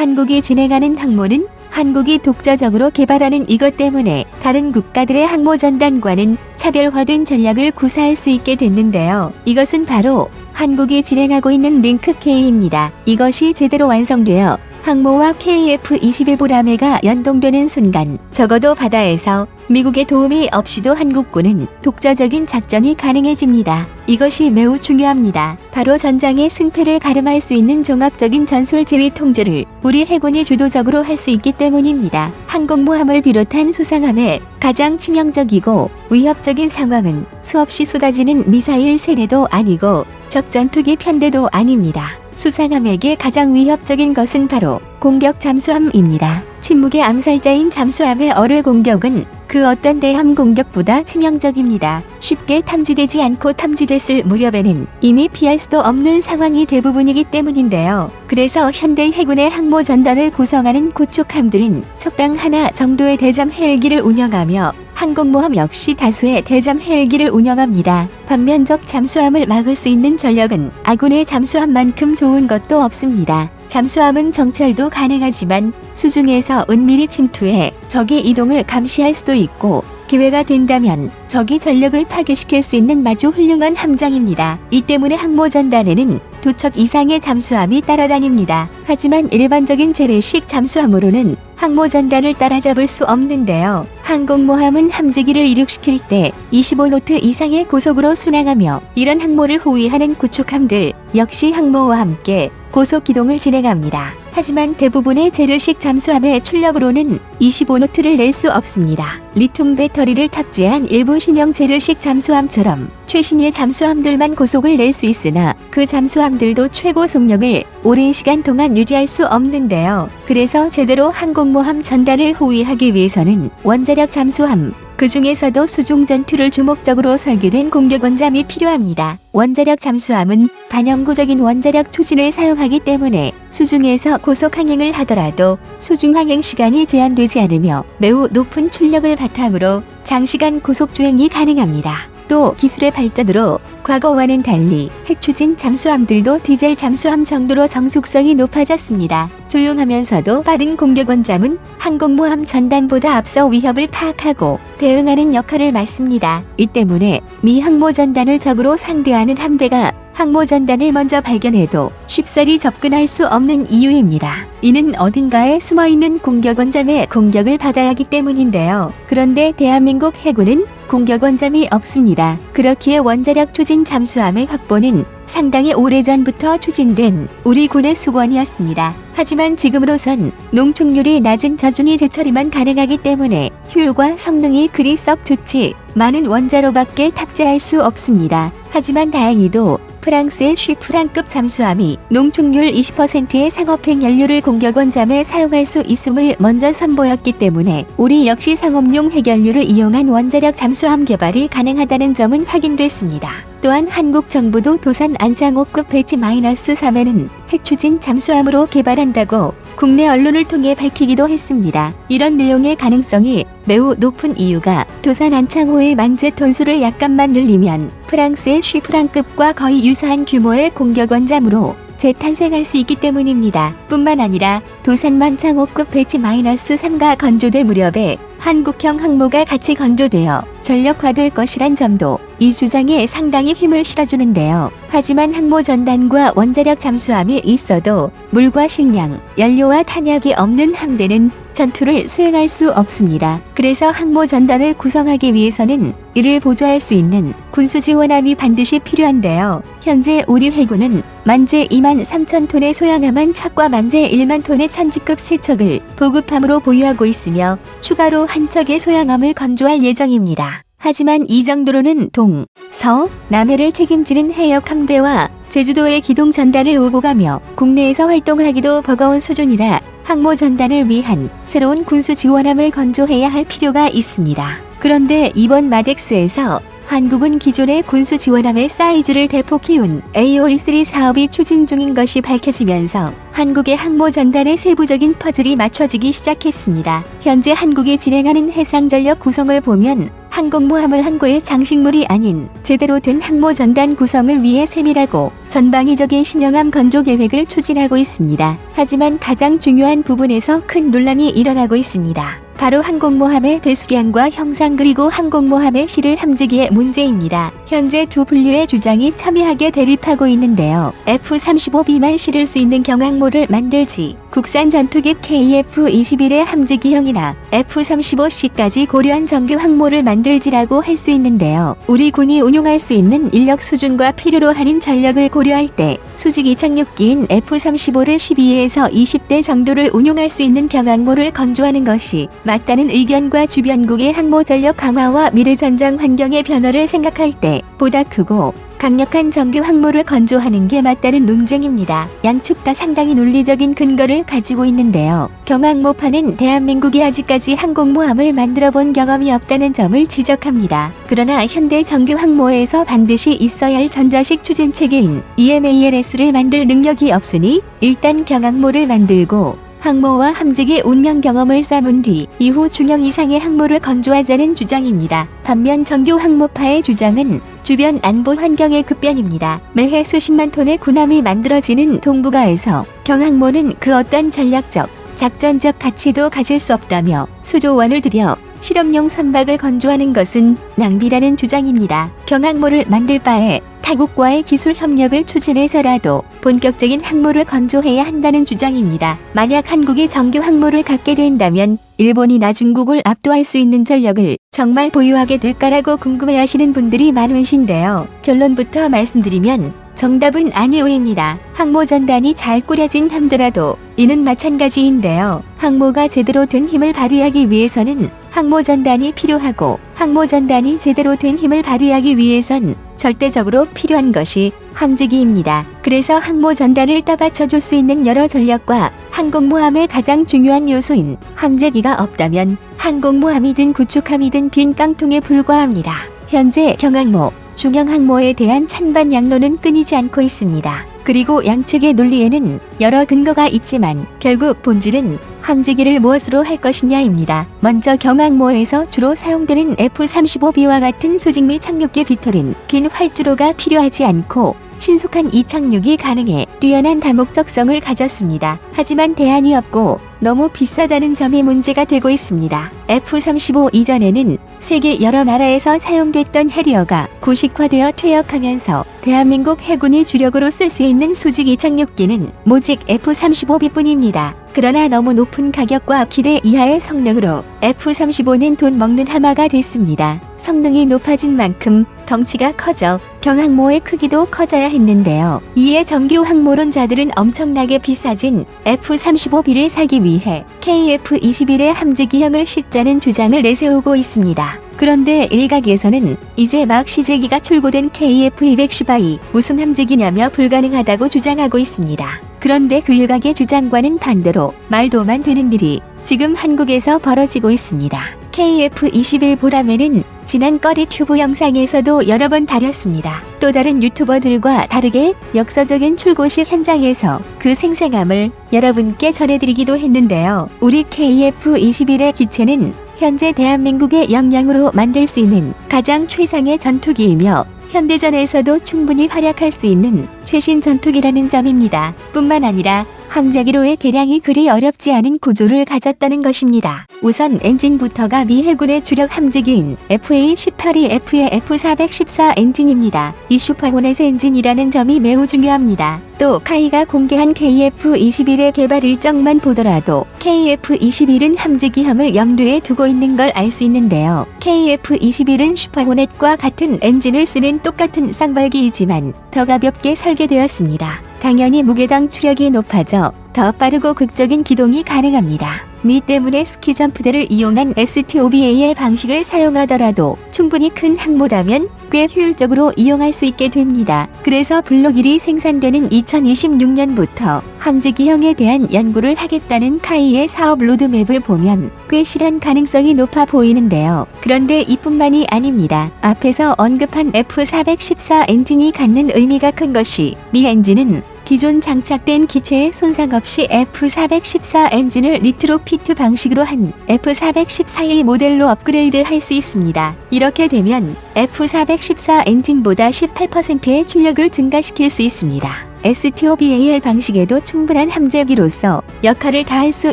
한국이 진행하는 항모는 한국이 독자적으로 개발하는 이것 때문에 다른 국가들의 항모 전단과는 차별화된 전략을 구사할 수 있게 됐는데요. 이것은 바로 한국이 진행하고 있는 링크 K입니다. 이것이 제대로 완성되어 항모와 KF-21보라매가 연동되는 순간 적어도 바다에서 미국의 도움이 없이도 한국군은 독자적인 작전이 가능해집니다. 이것이 매우 중요합니다. 바로 전장의 승패를 가름할 수 있는 종합적인 전술 지휘 통제를 우리 해군이 주도적으로 할 수 있기 때문입니다. 항공모함을 비롯한 수상함의 가장 치명적이고 위협적인 상황은 수없이 쏟아지는 미사일 세례도 아니고 적 전투기 편대도 아닙니다. 수상함에게 가장 위협적인 것은 바로 공격 잠수함입니다. 침묵의 암살자인 잠수함의 어뢰 공격은 그 어떤 대함 공격보다 치명적입니다. 쉽게 탐지되지 않고 탐지됐을 무렵에는 이미 피할 수도 없는 상황이 대부분이기 때문인데요. 그래서 현대 해군의 항모 전단을 구성하는 구축함들은 척당 하나 정도의 대잠 헬기를 운영하며 항공모함 역시 다수의 대잠 헬기를 운영합니다. 반면 적 잠수함을 막을 수 있는 전력은 아군의 잠수함만큼 좋은 것도 없습니다. 잠수함은 정찰도 가능하지만 수중에서 은밀히 침투해 적의 이동을 감시할 수도 있고 기회가 된다면 적이 전력을 파괴시킬 수 있는 마주 훌륭한 함정입니다. 이 때문에 항모 전단에는 2척 이상의 잠수함이 따라다닙니다. 하지만 일반적인 재래식 잠수함으로는 항모 전단을 따라잡을 수 없는데요. 항공모함은 함재기를 이륙시킬 때 25노트 이상의 고속으로 순항하며 이런 항모를 호위하는 구축함들 역시 항모와 함께 고속 기동을 진행합니다. 하지만 대부분의 재래식 잠수함의 출력으로는 25노트를 낼 수 없습니다. 리튬 배터리를 탑재한 일부 신형 재래식 잠수함처럼 최신의 잠수함들만 고속을 낼 수 있으나 그 잠수함들도 최고 속력을 오랜 시간 동안 유지할 수 없는데요. 그래서 제대로 항공모함 전단을 호위하기 위해서는 원자력 잠수함, 그 중에서도 수중 전투를 주목적으로 설계된 공격 원잠이 필요합니다. 원자력 잠수함은 반영구적인 원자력 추진을 사용하기 때문에 수중에서 고속 항행을 하더라도 수중 항행 시간이 제한되지 않으며 매우 높은 출력을 바탕으로 장시간 고속 주행이 가능합니다. 또 기술의 발전으로 과거와는 달리 핵추진 잠수함들도 디젤 잠수함 정도로 정숙성이 높아졌습니다. 조용하면서도 빠른 공격 원잠은 항공모함 전단보다 앞서 위협을 파악하고 대응하는 역할을 맡습니다. 이 때문에 미 항모 전단을 적으로 상대하는 함대가 항모 전단을 먼저 발견해도 쉽사리 접근할 수 없는 이유입니다. 이는 어딘가에 숨어있는 공격 원잠의 공격을 받아야 하기 때문인데요. 그런데 대한민국 해군은 공격 원잠이 없습니다. 그렇기에 원자력 추진 잠수함의 확보는 상당히 오래전부터 추진된 우리 군의 수건이었습니다. 하지만 지금으로선 농축률이 낮은 저준위 제처리만 가능하기 때문에 효율과 성능이 그리 썩 좋지 많은 원자로밖에 탑재할 수 없습니다. 하지만 다행히도 프랑스의 쉬프랑급 잠수함이 농축률 20%의 상업행 연료를 공격 원잠에 사용할 수 있음을 먼저 선보였기 때문에 우리 역시 상업용 핵연료를 이용한 원자력 잠수함 개발이 가능하다는 점은 확인됐습니다. 또한 한국 정부도 도산 안창호급 배치 -3에는 핵추진 잠수함으로 개발한다고 국내 언론을 통해 밝히기도 했습니다. 이런 내용의 가능성이 매우 높은 이유가 도산 안창호의 만재 톤수를 약간만 늘리면 프랑스의 쉬프랑급과 거의 유사한 규모의 공격 원잠으로 재탄생할 수 있기 때문입니다. 뿐만 아니라 도산 만창호급 배치 -3가 건조될 무렵에 한국형 항모가 같이 건조되어 전력화될 것이란 점도 이 주장에 상당히 힘을 실어주는데요. 하지만 항모 전단과 원자력 잠수함이 있어도 물과 식량, 연료와 탄약이 없는 함대는 전투를 수행할 수 없습니다. 그래서 항모 전단을 구성하기 위해서는 이를 보조할 수 있는 군수 지원함이 반드시 필요한데요. 현재 우리 해군은 만재 23,000톤의 소형함 한 척과 만재 1만 톤의 천지급 세 척을 보급함으로 보유하고 있으며 추가로 한 척의 소형함을 건조할 예정입니다. 하지만 이 정도로는 동, 서, 남해를 책임지는 해역 함대와 제주도의 기동 전단을 오고 가며 국내에서 활동하기도 버거운 수준이라 항모 전단을 위한 새로운 군수 지원함을 건조해야 할 필요가 있습니다. 그런데 이번 마덱스에서 한국은 기존의 군수 지원함의 사이즈를 대폭 키운 AO13 사업이 추진 중인 것이 밝혀지면서 한국의 항모 전단의 세부적인 퍼즐이 맞춰지기 시작했습니다. 현재 한국이 진행하는 해상전력 구성을 보면 항공모함을 항구의 장식물이 아닌 제대로 된 항모 전단 구성을 위해 세밀하고 전방위적인 신형함 건조 계획을 추진하고 있습니다. 하지만 가장 중요한 부분에서 큰 논란이 일어나고 있습니다. 바로 항공모함의 배수량과 형상 그리고 항공모함의 실을 함재기의 문제입니다. 현재 두 분류의 주장이 첨예하게 대립하고 있는데요. F-35B만 실을 수 있는 경항모를 만들지 국산 전투기 KF-21의 함재기형이나 F-35C까지 고려한 정규 항모를 만들지라고 할 수 있는데요. 우리 군이 운용할 수 있는 인력 수준과 필요로 하는 전력을 고려할 때 수직 이착륙기인 F-35를 12에서 20대 정도를 운용할 수 있는 경항모를 건조하는 것이 맞다는 의견과 주변국의 항모 전력 강화와 미래 전장 환경의 변화를 생각할 때 보다 크고 강력한 정규 항모를 건조하는 게 맞다는 논쟁입니다. 양측 다 상당히 논리적인 근거를 가지고 있는데요. 경항모파는 대한민국이 아직까지 항공모함을 만들어 본 경험이 없다는 점을 지적합니다. 그러나 현대 정규 항모에서 반드시 있어야 할 전자식 추진 체계인 EMALS를 만들 능력이 없으니 일단 경항모를 만들고 항모와 함재기 운명 경험을 쌓은 뒤 이후 중형 이상의 항모를 건조하자는 주장입니다. 반면 정규 항모파의 주장은 주변 안보 환경의 급변입니다. 매해 수십만 톤의 군함이 만들어지는 동북아에서 경항모는 그 어떤 전략적, 작전적 가치도 가질 수 없다며 수조 원을 들여 실험용 선박을 건조하는 것은 낭비라는 주장입니다. 경항모를 만들 바에 타국과의 기술 협력을 추진해서라도 본격적인 항모를 건조해야 한다는 주장입니다. 만약 한국이 정규 항모를 갖게 된다면 일본이나 중국을 압도할 수 있는 전력을 정말 보유하게 될까라고 궁금해하시는 분들이 많으신데요. 결론부터 말씀드리면 정답은 아니오입니다. 항모 전단이 잘 꾸려진 함더라도 이는 마찬가지인데요. 항모가 제대로 된 힘을 발휘하기 위해서는 항모 전단이 필요하고 항모 전단이 제대로 된 힘을 발휘하기 위해선 절대적으로 필요한 것이 함재기입니다. 그래서 항모 전단을 따받쳐줄 수 있는 여러 전력과 항공모함의 가장 중요한 요소인 함재기가 없다면 항공모함이든 구축함이든 빈 깡통에 불과합니다. 현재 경항모, 중형항모에 대한 찬반 양론은 끊이지 않고 있습니다. 그리고 양측의 논리에는 여러 근거가 있지만 결국 본질은 함재기를 무엇으로 할 것이냐입니다. 먼저 경항모에서 주로 사용되는 F-35B와 같은 수직 및 착륙기 비틀은 긴 활주로가 필요하지 않고 신속한 이착륙이 가능해 뛰어난 다목적성을 가졌습니다. 하지만 대안이 없고 너무 비싸다는 점이 문제가 되고 있습니다. F-35 이전에는 세계 여러 나라에서 사용됐던 해리어가 고식화되어 퇴역하면서 대한민국 해군이 주력으로 쓸 수 있는 수직 이착륙기는 모직 F-35B뿐입니다. 그러나 너무 높은 가격과 기대 이하의 성능으로 F-35는 돈 먹는 하마가 됐습니다. 성능이 높아진 만큼 덩치가 커져 경항모의 크기도 커져야 했는데요. 이에 정규 항모론자들은 엄청나게 비싸진 F-35B를 사기 위해 KF-21의 함재기형을 싣자는 주장을 내세우고 있습니다. 그런데 일각에서는 이제 막 시제기가 출고된 KF-210이 무슨 함재기냐며 불가능하다고 주장하고 있습니다. 그런데 그 일각의 주장과는 반대로 말도만 되는 일이 지금 한국에서 벌어지고 있습니다. KF-21 보라매는 지난 꺼리 튜브 영상에서도 여러 번 다뤘습니다. 또 다른 유튜버들과 다르게 역사적인 출고식 현장에서 그 생생함을 여러분께 전해드리기도 했는데요. 우리 KF-21의 기체는 현재 대한민국의 역량으로 만들 수 있는 가장 최상의 전투기이며 현대전에서도 충분히 활약할 수 있는 최신 전투기라는 점입니다. 뿐만 아니라 함재기로의 개량이 그리 어렵지 않은 구조를 가졌다는 것입니다. 우선 엔진부터가 미 해군의 주력 함재기인 FA-18이 F의 F-414 엔진입니다. 이 슈퍼호넷 엔진이라는 점이 매우 중요합니다. 또 카이가 공개한 KF-21의 개발 일정만 보더라도 KF-21은 함재기형을 염두에 두고 있는 걸 알 수 있는데요. KF-21은 슈퍼호넷과 같은 엔진을 쓰는 똑같은 쌍발기이지만 더 가볍게 설계되었습니다. 당연히 무게당 추력이 높아져 더 빠르고 극적인 기동이 가능합니다. 이 때문에 스키 점프대를 이용한 STOBAL 방식을 사용하더라도 충분히 큰 항모라면 꽤 효율적으로 이용할 수 있게 됩니다. 그래서 블록 1이 생산되는 2026년부터 함재기형에 대한 연구를 하겠다는 카이의 사업 로드맵을 보면 꽤 실현 가능성이 높아 보이는데요. 그런데 이뿐만이 아닙니다. 앞에서 언급한 F-414 엔진이 갖는 의미가 큰 것이 미 엔진은 기존 장착된 기체에 손상 없이 F414 엔진을 리트로피트 방식으로 한 F414A 모델로 업그레이드 할 수 있습니다. 이렇게 되면 F414 엔진보다 18%의 출력을 증가시킬 수 있습니다. STOBAL 방식에도 충분한 함재기로서 역할을 다할 수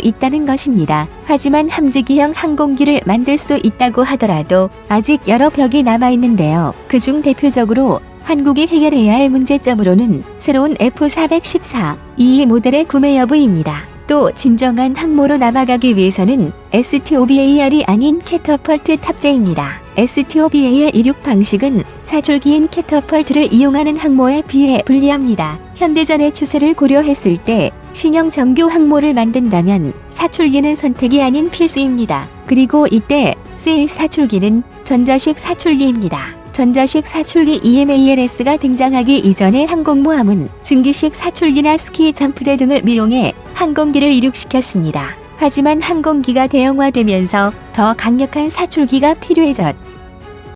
있다는 것입니다. 하지만 함재기형 항공기를 만들 수 있다고 하더라도 아직 여러 벽이 남아있는데요. 그중 대표적으로 한국이 해결해야 할 문제점으로는 새로운 F414 이 모델의 구매 여부입니다. 또 진정한 항모로 남아가기 위해서는 STOBAL이 아닌 캐터펄트 탑재입니다. STOBAL 이륙 방식은 사출기인 캐터펄트를 이용하는 항모에 비해 불리합니다. 현대전의 추세를 고려했을 때 신형 정규 항모를 만든다면 사출기는 선택이 아닌 필수입니다. 그리고 이때 쓰일 사출기는 전자식 사출기입니다. 전자식 사출기 EMALS가 등장하기 이전의 항공모함은 증기식 사출기나 스키 점프대 등을 이용해 항공기를 이륙시켰습니다. 하지만 항공기가 대형화되면서 더 강력한 사출기가 필요해졌